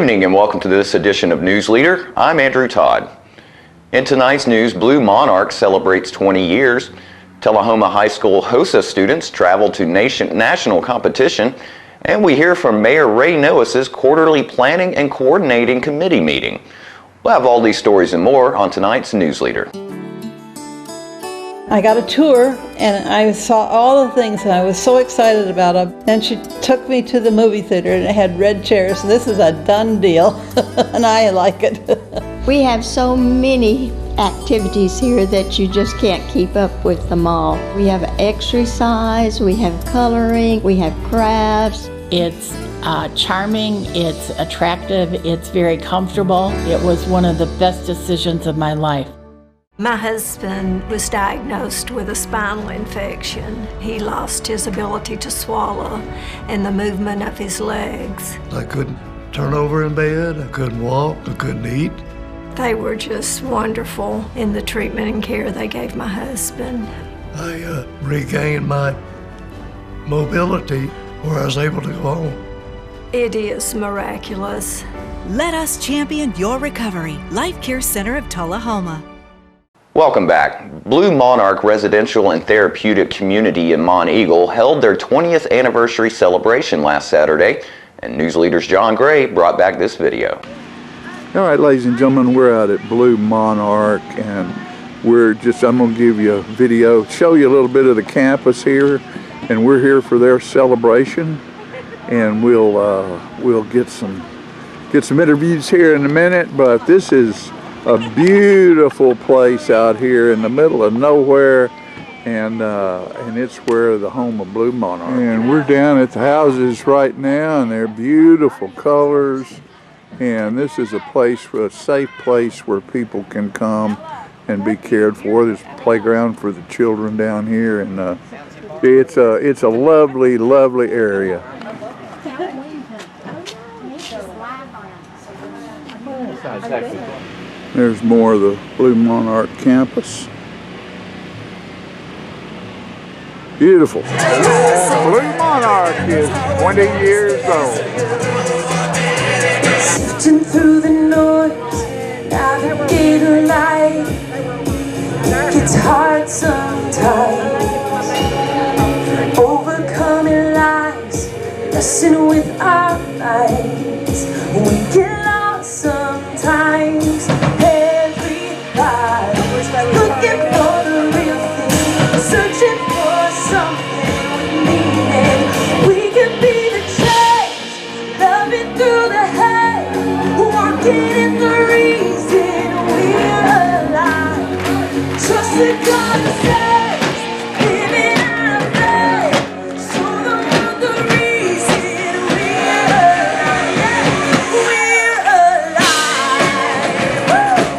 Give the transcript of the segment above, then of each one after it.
evening and welcome to this edition of News Leader. I'm Andrew Todd. In tonight's news, Blue Monarch celebrates 20 years. Tullahoma High School HOSA students travel to national competition, and we hear from Mayor Ray Noa's quarterly Planning and Coordinating Committee meeting. We'll have all these stories and more on tonight's News Leader. I got a tour and I saw all the things and I was so excited about them. And she took me to the movie theater and it had red chairs. This is a done deal and I like it. We have so many activities here that you just can't keep up with them all. We have exercise, we have coloring, we have crafts. It's charming, it's attractive, it's very comfortable. It was one of the best decisions of my life. My husband was diagnosed with a spinal infection. He lost his ability to swallow and the movement of his legs. I couldn't turn over in bed, I couldn't walk, I couldn't eat. They were just wonderful in the treatment and care they gave my husband. I regained my mobility where I was able to go home. It is miraculous. Let us champion your recovery. Life Care Center of Tullahoma. Welcome back. Blue Monarch Residential and Therapeutic Community in Monteagle held their 20th anniversary celebration last Saturday, and News Leader's John Gray brought back this video. All right, ladies and gentlemen, we're out at Blue Monarch, and I'm going to give you a video, show you a little bit of the campus here, and we're here for their celebration, and we'll get some interviews here in a minute, but this is a beautiful place out here in the middle of nowhere, and it's where the home of Blue Monarch. And we're down at the houses right now, and they're beautiful colors. And this is a safe place where people can come and be cared for. There's a playground for the children down here, and it's a lovely, lovely area. There's more of the Blue Monarch campus. Beautiful. Blue Monarch is 20 years old. Sifting through the noise, navigating life. It's hard sometimes. Overcoming lies, messing with our minds. We get lost sometimes. Looking for the real thing, searching for something with meaning. We can be the change, loving through the hate, walking in the reason we're alive. Trust that God saves, living out of faith, show the world the reason we're alive. We're alive. Woo!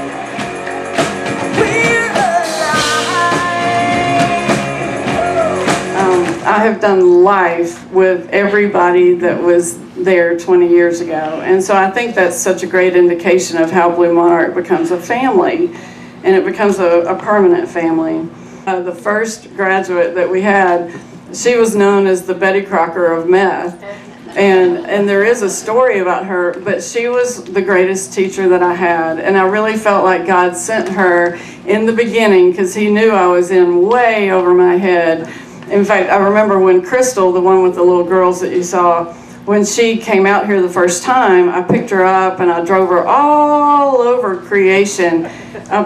I have done life with everybody that was there 20 years ago, and so I think that's such a great indication of how Blue Monarch becomes a family, and it becomes a permanent family. The first graduate that we had, she was known as the Betty Crocker of meth, and there is a story about her, but she was the greatest teacher that I had, and I really felt like God sent her in the beginning because he knew I was in way over my head. In fact, I remember when Crystal, the one with the little girls that you saw, when she came out here the first time, I picked her up and I drove her all over creation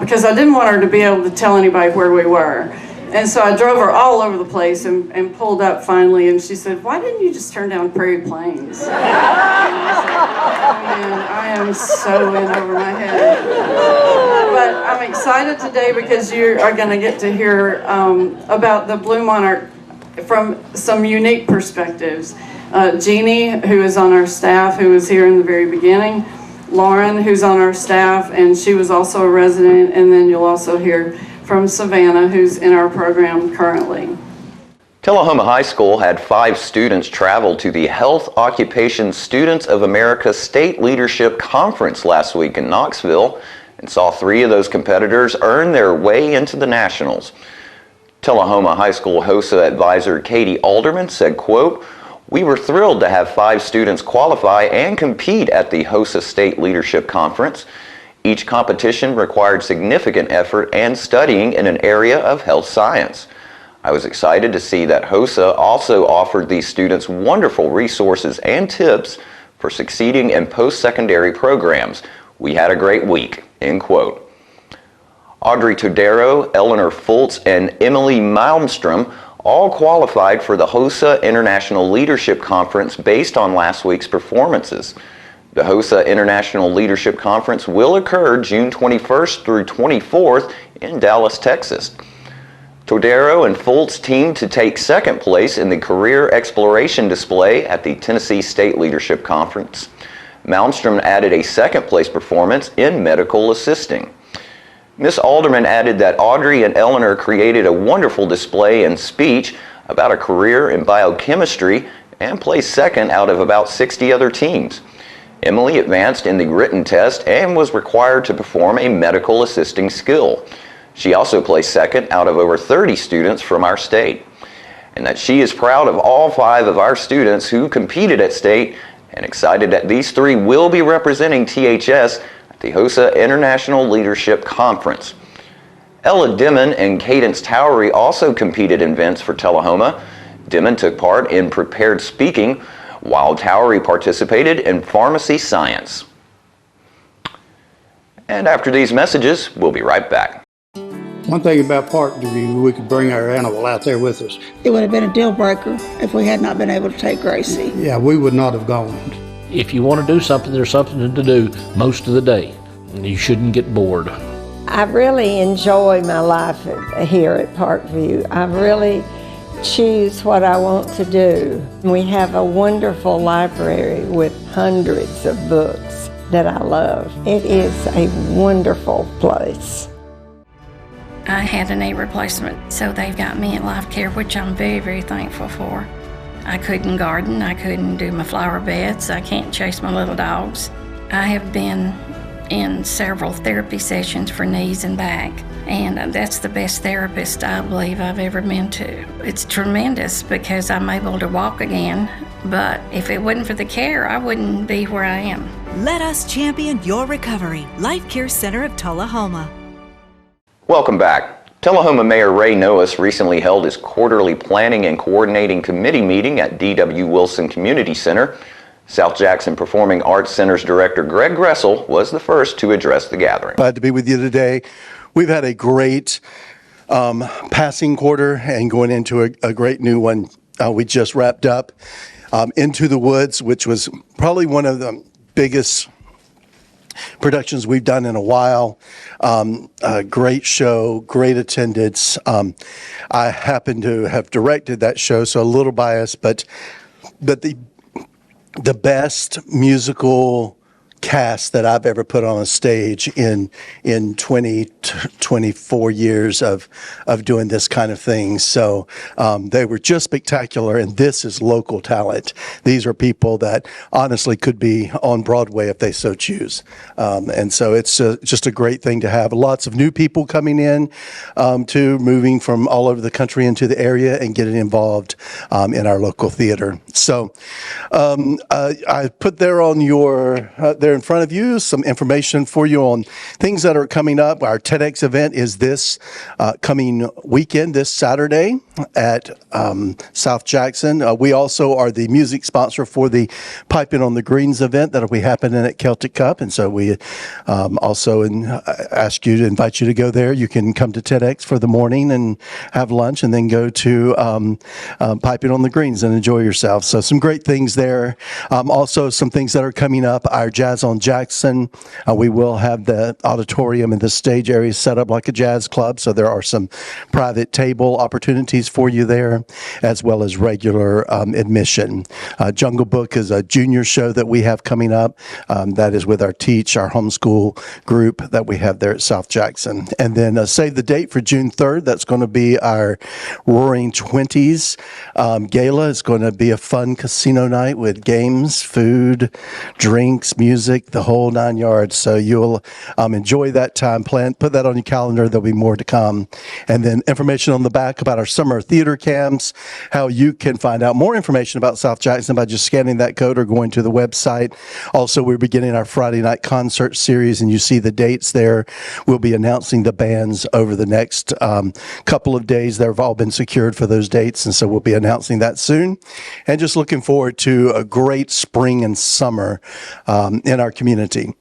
because I didn't want her to be able to tell anybody where we were. And so I drove her all over the place and pulled up finally, and she said, "Why didn't you just turn down Prairie Plains?" And I said, "Oh man, I am so in over my head." But I'm excited today because you are going to get to hear about the Blue Monarch from some unique perspectives. Jeannie, who is on our staff, who was here in the very beginning. Lauren, who's on our staff, and she was also a resident, and then you'll also hear from Savannah, who's in our program currently. Tullahoma High School had 5 students travel to the Health Occupation Students of America State Leadership Conference last week in Knoxville and saw 3 of those competitors earn their way into the Nationals. Tullahoma High School HOSA advisor Katie Alderman said, quote, We were thrilled to have 5 students qualify and compete at the HOSA State Leadership Conference. Each competition required significant effort and studying in an area of health science. I was excited to see that HOSA also offered these students wonderful resources and tips for succeeding in post-secondary programs. We had a great week, end quote. Audrey Todero, Eleanor Fultz, and Emily Malmstrom all qualified for the HOSA International Leadership Conference based on last week's performances. The HOSA International Leadership Conference will occur June 21st through 24th in Dallas, Texas. Todero and Fultz teamed to take second place in the Career Exploration Display at the Tennessee State Leadership Conference. Malmstrom added a second place performance in Medical Assisting. Ms. Alderman added that Audrey and Eleanor created a wonderful display and speech about a career in biochemistry and placed second out of about 60 other teams. Emily advanced in the written test and was required to perform a medical assisting skill. She also placed second out of over 30 students from our state, and that she is proud of all 5 of our students who competed at state and excited that these 3 will be representing THS at the HOSA International Leadership Conference. Ella Dimon and Cadence Towery also competed in events for Tullahoma. Dimon took part in prepared speaking, while Towery participated in pharmacy science. And after these messages, we'll be right back. One thing about park review, we could bring our animal out there with us. It would have been a deal breaker if we had not been able to take Gracie. Yeah, we would not have gone. If you want to do something, there's something to do most of the day. You shouldn't get bored. I really enjoy my life here at Parkview. I really choose what I want to do. We have a wonderful library with hundreds of books that I love. It is a wonderful place. I had a knee replacement, so they've got me in life care, which I'm very, very thankful for. I couldn't garden, I couldn't do my flower beds, I can't chase my little dogs. I have been in several therapy sessions for knees and back, and that's the best therapist I believe I've ever been to. It's tremendous because I'm able to walk again, but if it wasn't for the care, I wouldn't be where I am. Let us champion your recovery. Life Care Center of Tullahoma. Welcome back. Tullahoma Mayor Ray Noaes recently held his quarterly Planning and Coordinating Committee meeting at D.W. Wilson Community Center. South Jackson Performing Arts Center's Director Greg Gressel was the first to address the gathering. Glad to be with you today. We've had a great passing quarter and going into a great new one. We just wrapped up Into the Woods, which was probably one of the biggest productions we've done in a while. A great show, great attendance. I happen to have directed that show, so a little biased, but the best musical cast that I've ever put on a stage in 24 years of doing this kind of thing. So they were just spectacular, and this is local talent. These are people that honestly could be on Broadway if they so choose. And so it's just a great thing to have. Lots of new people coming in to moving from all over the country into the area and getting involved in our local theater. So I put there on your there in front of you some information for you on things that are coming up. Our TEDx event is this coming weekend, this Saturday at South Jackson. We also are the music sponsor for the Piping on the Greens event that will be happening at Celtic Cup, and so we also ask you to invite you to go there. You can come to TEDx for the morning and have lunch, and then go to Piping on the Greens and enjoy yourself. So some great things there. Also some things that are coming up. Our Jazz on Jackson. We will have the auditorium and the stage area set up like a jazz club, so there are some private table opportunities for you there, as well as regular admission. Jungle Book is a junior show that we have coming up. That is with our Teach, our homeschool group that we have there at South Jackson. And then save the date for June 3rd. That's going to be our Roaring Twenties gala. It's going to be a fun casino night with games, food, drinks, music, music, the whole 9 yards. So you'll enjoy that time. Put that on your calendar. There'll be more to come. And then information on the back about our summer theater camps, how you can find out more information about South Jackson by just scanning that code or going to the website. Also, we're beginning our Friday night concert series, and you see the dates there. We'll be announcing the bands over the next couple of days. They've all been secured for those dates, and so we'll be announcing that soon. And just looking forward to a great spring and summer in our community.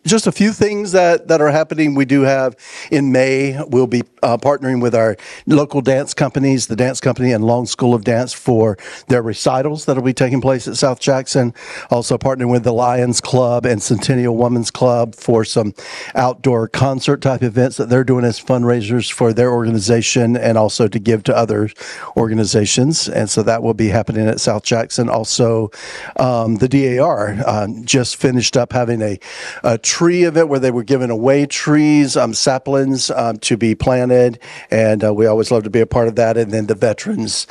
Just a few things that are happening. We do have in May, we'll be partnering with our local dance companies, the Dance Company and Long School of Dance, for their recitals that will be taking place at South Jackson. Also partnering with the Lions Club and Centennial Women's Club for some outdoor concert type events that they're doing as fundraisers for their organization and also to give to other organizations. And so that will be happening at South Jackson. Also, the DAR just finished up having a tree event where they were giving away trees, saplings to be planted, and we always love to be a part of that. And then the veterans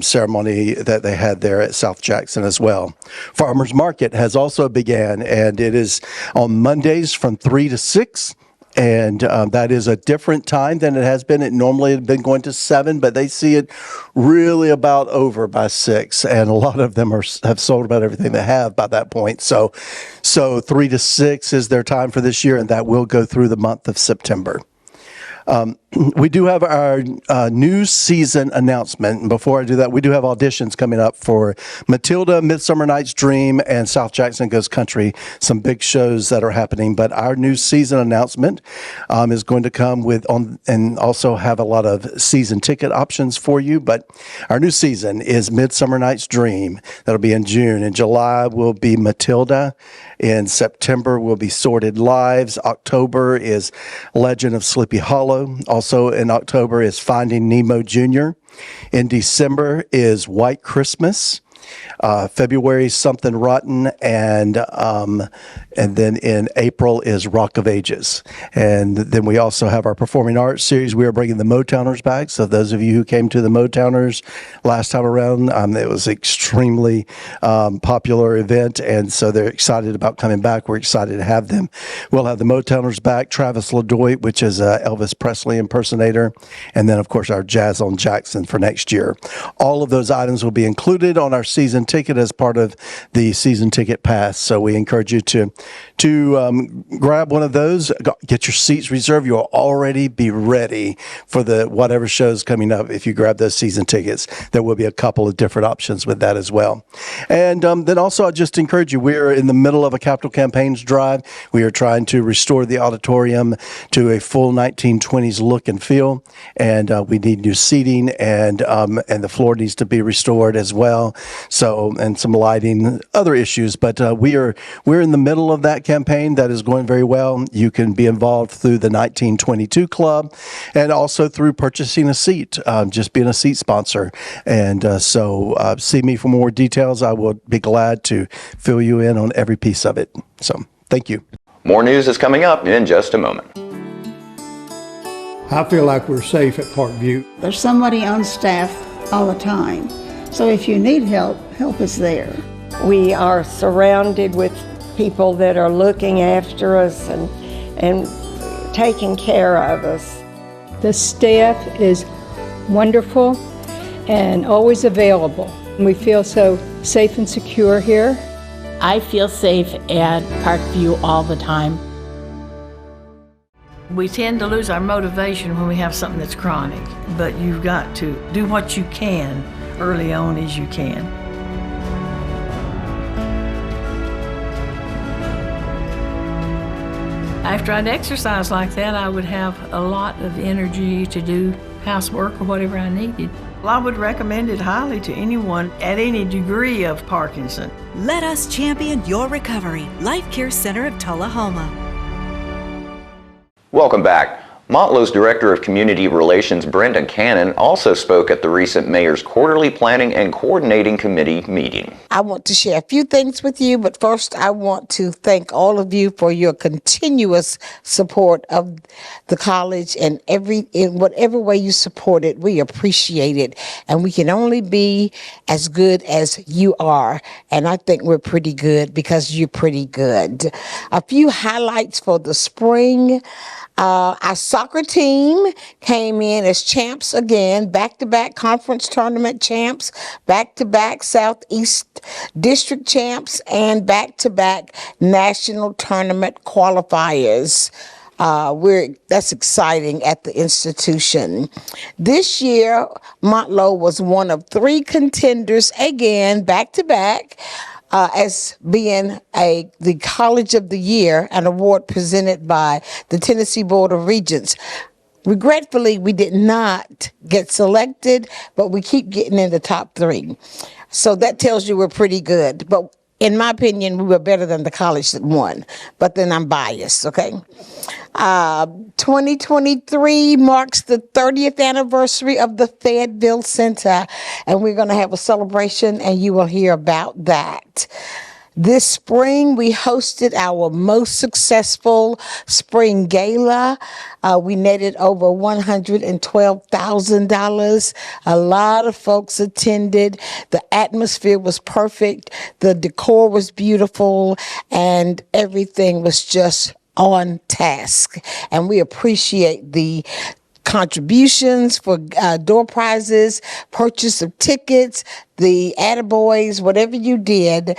ceremony that they had there at South Jackson as well. Farmers Market has also began, and it is on Mondays from 3 to 6. And that is a different time than it has been. It normally had been going to 7, but they see it really about over by 6. And a lot of them have sold about everything they have by that point. So 3 to 6 is their time for this year, and that will go through the month of September. We do have our new season announcement. And before I do that, we do have auditions coming up for Matilda, Midsummer Night's Dream, and South Jackson Goes Country, some big shows that are happening. But our new season announcement is going to come and also have a lot of season ticket options for you. But our new season is Midsummer Night's Dream. That'll be in June. In July will be Matilda. In September will be Sordid Lives. October is Legend of Sleepy Hollow. Also in October is Finding Nemo Jr. In December is White Christmas. February, Something Rotten, and then in April is Rock of Ages. And then we also have our Performing Arts series. We are bringing the Motowners back. So those of you who came to the Motowners last time around, it was extremely popular event, and so they're excited about coming back. We're excited to have them. We'll have the Motowners back, Travis LaDoit, which is an Elvis Presley impersonator, and then, of course, our Jazz on Jackson for next year. All of those items will be included on our season ticket as part of the season ticket pass. So we encourage you to grab one of those, get your seats reserved. You'll already be ready for the whatever show's coming up. If you grab those season tickets, there will be a couple of different options with that as well. And then also, I just encourage you, we're in the middle of a capital campaigns drive. We are trying to restore the auditorium to a full 1920s look and feel, and we need new seating, and the floor needs to be restored as well. So, and some lighting, other issues, but we're in the middle of that campaign that is going very well. You can be involved through the 1922 Club and also through purchasing a seat, just being a seat sponsor. And so see me for more details. I will be glad to fill you in on every piece of it. So thank you. More news is coming up in just a moment. I feel like we're safe at Parkview. There's somebody on staff all the time. So if you need help, help is there. We are surrounded with people that are looking after us and taking care of us. The staff is wonderful and always available. We feel so safe and secure here. I feel safe at Parkview all the time. We tend to lose our motivation when we have something that's chronic, but you've got to do what you can early on as you can. After I'd exercise like that, I would have a lot of energy to do housework or whatever I needed. Well, I would recommend it highly to anyone at any degree of Parkinson. Let us champion your recovery. Life Care Center of Tullahoma. Welcome back. Montlow's Director of Community Relations, Brenda Cannon, also spoke at the recent Mayor's Quarterly Planning and Coordinating Committee meeting. I want to share a few things with you, but first I want to thank all of you for your continuous support of the college and in whatever way you support it. We appreciate it, and we can only be as good as you are, and I think we're pretty good because you're pretty good. A few highlights for the spring. Our soccer team came in as champs again, back-to-back conference tournament champs, back-to-back Southeast District champs, and back-to-back national tournament qualifiers. That's exciting at the institution. This year, Montlow was one of 3 contenders again, back-to-back, as being the College of the Year, an award presented by the Tennessee Board of Regents. Regretfully, we did not get selected, but we keep getting in the top 3. So that tells you we're pretty good. But in my opinion, we were better than the college that won. But then I'm biased, okay? 2023 marks the 30th anniversary of the Fayetteville Center, and we're going to have a celebration, and you will hear about that. This spring, we hosted our most successful spring gala. We netted over $112,000. A lot of folks attended. The atmosphere was perfect. The decor was beautiful, and everything was just on task. And we appreciate the contributions for door prizes, purchase of tickets, the attaboys, whatever you did,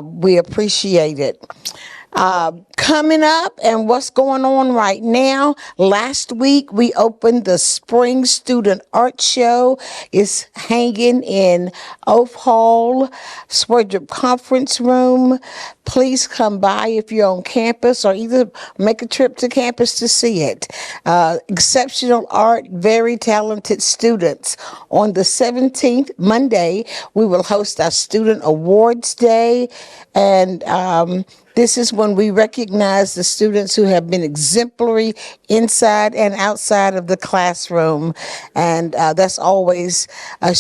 we appreciate it. Coming up and what's going on right now, last week we opened the Spring Student Art Show. It's hanging in Oath Hall, Swerdrup Conference Room. Please come by if you're on campus, or either make a trip to campus to see it. Exceptional art, very talented students. On the 17th, Monday, we will host our Student Awards Day, and this is when we recognize the students who have been exemplary inside and outside of the classroom, and that's always a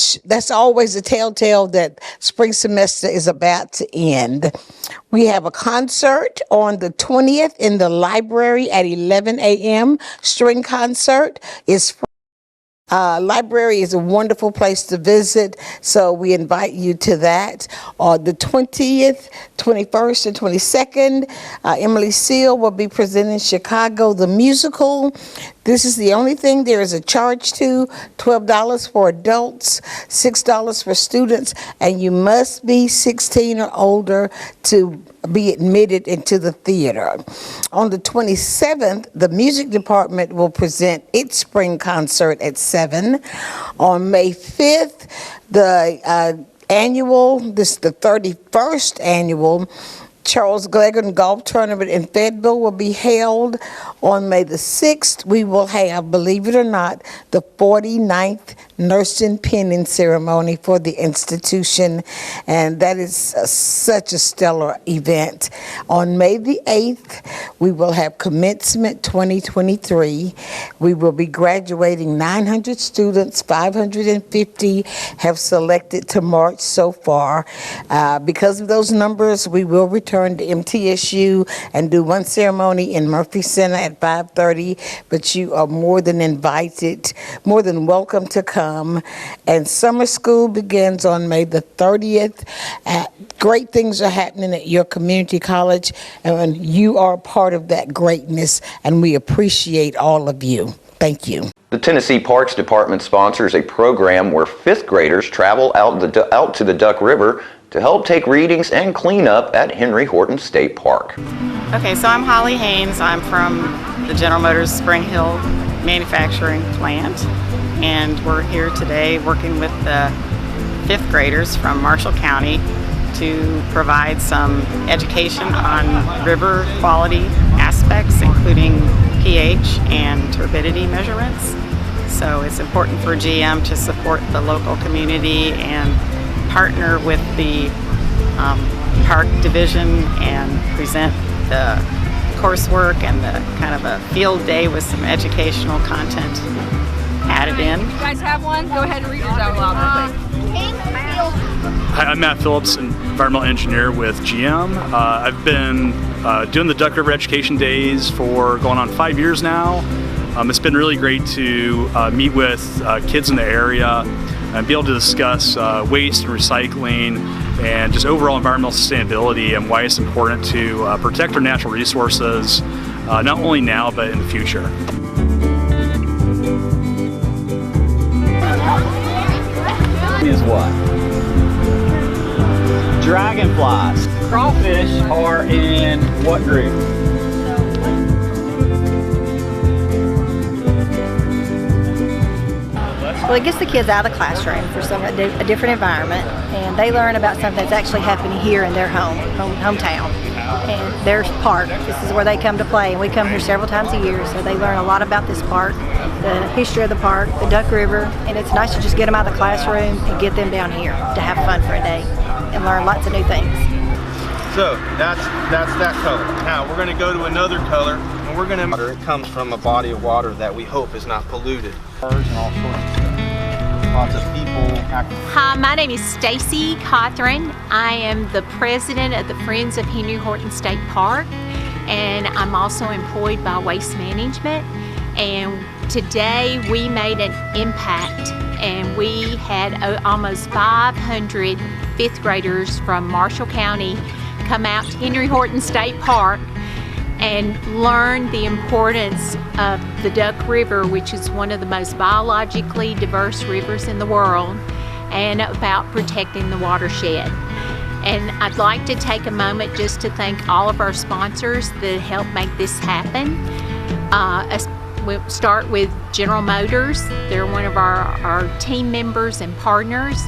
telltale that spring semester is about to end. We have a concert on the 20th in the library at 11 a.m. String concert is free. Library is a wonderful place to visit, so we invite you to that. On the 20th, 21st, and 22nd, Emily Seal will be presenting Chicago the Musical. This is the only thing there is a charge to, $12 for adults, $6 for students, and you must be 16 or older to be admitted into the theater. On the 27th, the music department will present its spring concert at 7. On May 5th, the 31st annual Charles Gleggorn Golf Tournament in Fayetteville will be held. On May the 6th, we will have, believe it or not, the 49th nursing pinning ceremony for the institution, and that is such a stellar event. On May the 8th, we will have commencement 2023. We will be graduating 900 students, 550 have selected to march so far. Because of those numbers, we will return to MTSU and do one ceremony in Murphy Center at 5:30, but you are more than invited, more than welcome to come. And summer school begins on May the 30th. Great things are happening at your community college, and you are a part of that greatness, and we appreciate all of you. Thank you. The Tennessee Parks Department sponsors a program where 5th graders travel out to the Duck River to help take readings and clean up at Henry Horton State Park. Okay, so I'm Holly Haynes. I'm from the General Motors Spring Hill manufacturing plant, and we're here today working with the 5th graders from Marshall County to provide some education on river quality aspects, including pH and turbidity measurements. So it's important for GM to support the local community and partner with the park division and present the coursework and the kind of a field day with some educational content added in. You guys have one? Go ahead and read yours out loud real quick. Hi, I'm Matt Phillips, environmental engineer with GM. I've been doing the Duck River Education Days for going on 5 years now. It's been really great to meet with kids in the area and be able to discuss waste and recycling and just overall environmental sustainability and why it's important to protect our natural resources, not only now but in the future. Is what? Dragonflies. Crawfish are in what group? Well, it gets the kids out of the classroom for a different environment, and they learn about something that's actually happening here in their hometown. And their park, this is where they come to play, and we come here several times a year, so they learn a lot about this park, the history of the park, the Duck River, and it's nice to just get them out of the classroom and get them down here to have fun for a day and learn lots of new things. So that's that color. Now we're going to go to another color, and we're going to. It comes from a body of water that we hope is not polluted. And all sorts of stuff. Lots of people. Hi, my name is Stacy Cawthron. I am the president of the Friends of Henry Horton State Park, and I'm also employed by Waste Management. And today we made an impact, and we had almost 500 fifth graders from Marshall County come out to Henry Horton State Park and learn the importance of the Duck River, which is one of the most biologically diverse rivers in the world, and about protecting the watershed. And I'd like to take a moment just to thank all of our sponsors that helped make this happen. We'll start with General Motors. They're one of our team members and partners.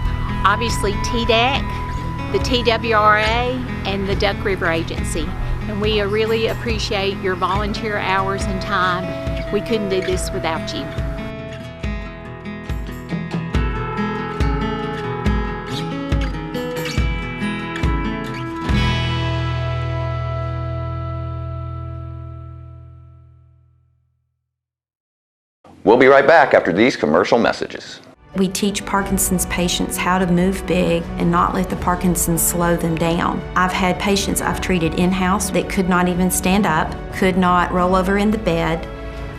Obviously TDEC, the TWRA, and the Duck River Agency. And we really appreciate your volunteer hours and time. We couldn't do this without you. We'll be right back after these commercial messages. We teach Parkinson's patients how to move big and not let the Parkinson's slow them down. I've had patients I've treated in-house that could not even stand up, could not roll over in the bed,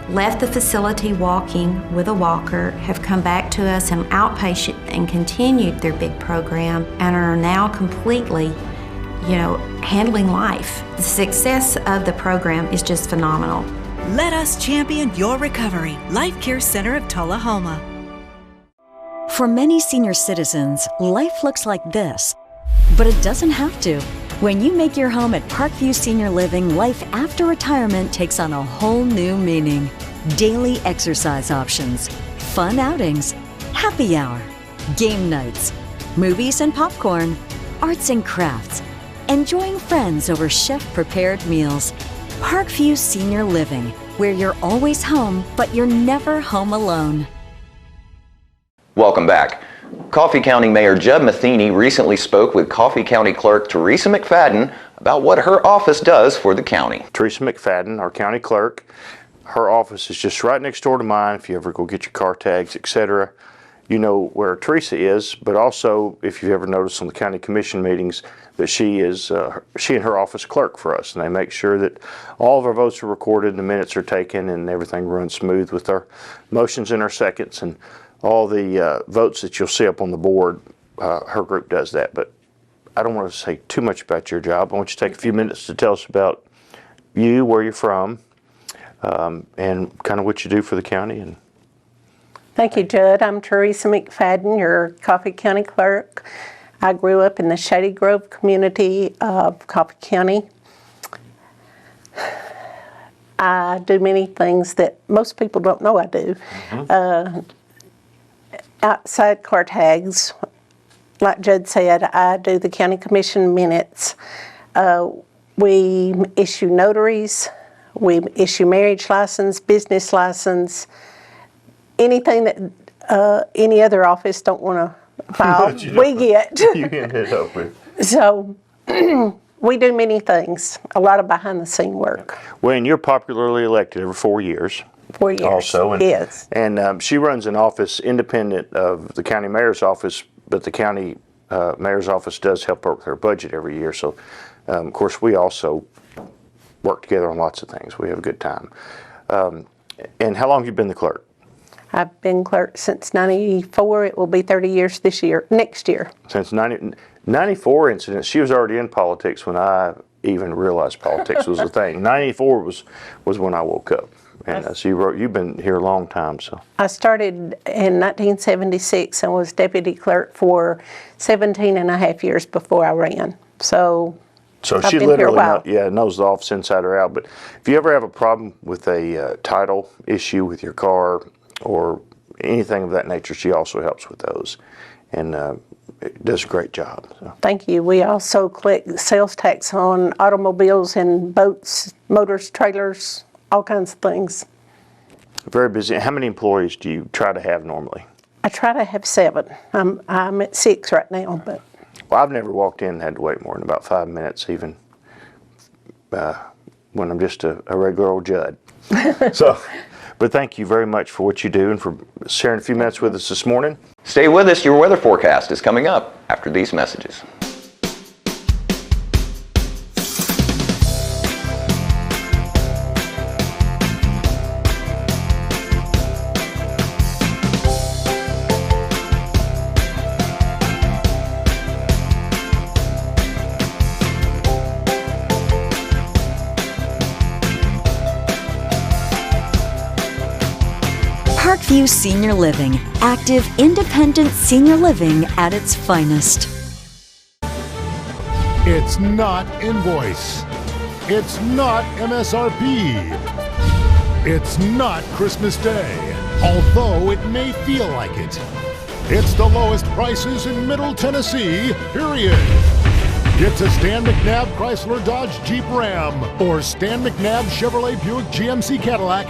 left the facility walking with a walker, have come back to us in outpatient and continued their big program and are now completely, handling life. The success of the program is just phenomenal. Let us champion your recovery. Life Care Center of Tullahoma. For many senior citizens, life looks like this, but it doesn't have to. When you make your home at Parkview Senior Living, life after retirement takes on a whole new meaning. Daily exercise options, fun outings, happy hour, game nights, movies and popcorn, arts and crafts, enjoying friends over chef-prepared meals. Parkview Senior Living, where you're always home, but you're never home alone. Welcome back. Coffee County Mayor Jeb Matheny recently spoke with Coffee County Clerk Teresa McFadden about what her office does for the county. Teresa McFadden, our county clerk, her office is just right next door to mine. If you ever go get your car tags, etc., you know where Teresa is, but also if you've ever noticed on the county commission meetings that she and her office clerk for us, and they make sure that all of our votes are recorded, the minutes are taken, and everything runs smooth with our motions and our seconds, and all the votes that you'll see up on the board. Her group does that. But I don't want to say too much about your job. I want you to take a few minutes to tell us about you, where you're from, and kind of what you do for the county. And thank you, Judd. I'm Teresa McFadden, your Coffee County clerk. I grew up in the Shady Grove community of Coffee County. I do many things that most people don't know I do. Outside car tags, like Judd said, I do the county commission minutes. We issue notaries, we issue marriage license, business license, anything that any other office don't want to file, we get. You can hit up with. So We do many things, a lot of behind-the-scene work. Well, and you're popularly elected every 4 years. 4 years, Also, and, yes. And she runs an office independent of the county mayor's office, but the county mayor's office does help her with her budget every year. So, of course, we also work together on lots of things. We have a good time. And how long have you been the clerk? I've been clerk since 94. It will be 30 years next year. Since 94 incidents. She was already in politics when I even realized politics was a thing. 94 was when I woke up. And so you've been here a long time. So I started in 1976 and was deputy clerk for 17 and a half years before I ran. So I've she been literally here a while. knows the office inside or out. But if you ever have a problem with a title issue with your car or anything of that nature, she also helps with those, and does a great job. So. Thank you. We also collect sales tax on automobiles and boats, motors, trailers, all kinds of things. Very busy. How many employees do you try to have normally? I try to have 7. I'm at 6 right now, but. Well, I've never walked in and had to wait more than about 5 minutes, even when I'm just a regular old Judd. So, but thank you very much for what you do and for sharing a few minutes with us this morning. Stay with us. Your weather forecast is coming up after these messages. Parkview Senior Living, active, independent senior living at its finest. It's not invoice. It's not MSRP. It's not Christmas Day, although it may feel like it. It's the lowest prices in Middle Tennessee, period. Get to Stan McNabb Chrysler Dodge Jeep Ram or Stan McNabb Chevrolet Buick GMC Cadillac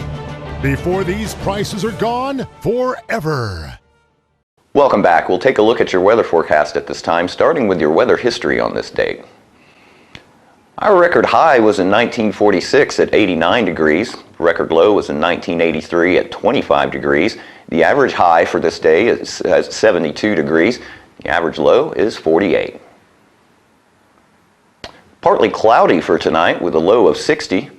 before these prices are gone forever. Welcome back. We'll take a look at your weather forecast at this time, starting with your weather history on this date. Our record high was in 1946 at 89 degrees. Record low was in 1983 at 25 degrees. The average high for this day is 72 degrees. The average low is 48. Partly cloudy for tonight with a low of 60.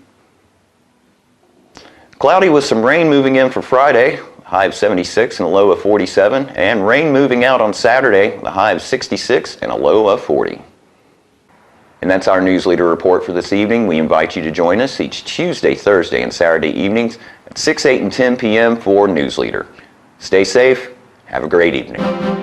Cloudy with some rain moving in for Friday, high of 76 and a low of 47, and rain moving out on Saturday, the high of 66 and a low of 40. And that's our News Leader report for this evening. We invite you to join us each Tuesday, Thursday, and Saturday evenings at 6, 8, and 10 p.m. for News Leader. Stay safe. Have a great evening.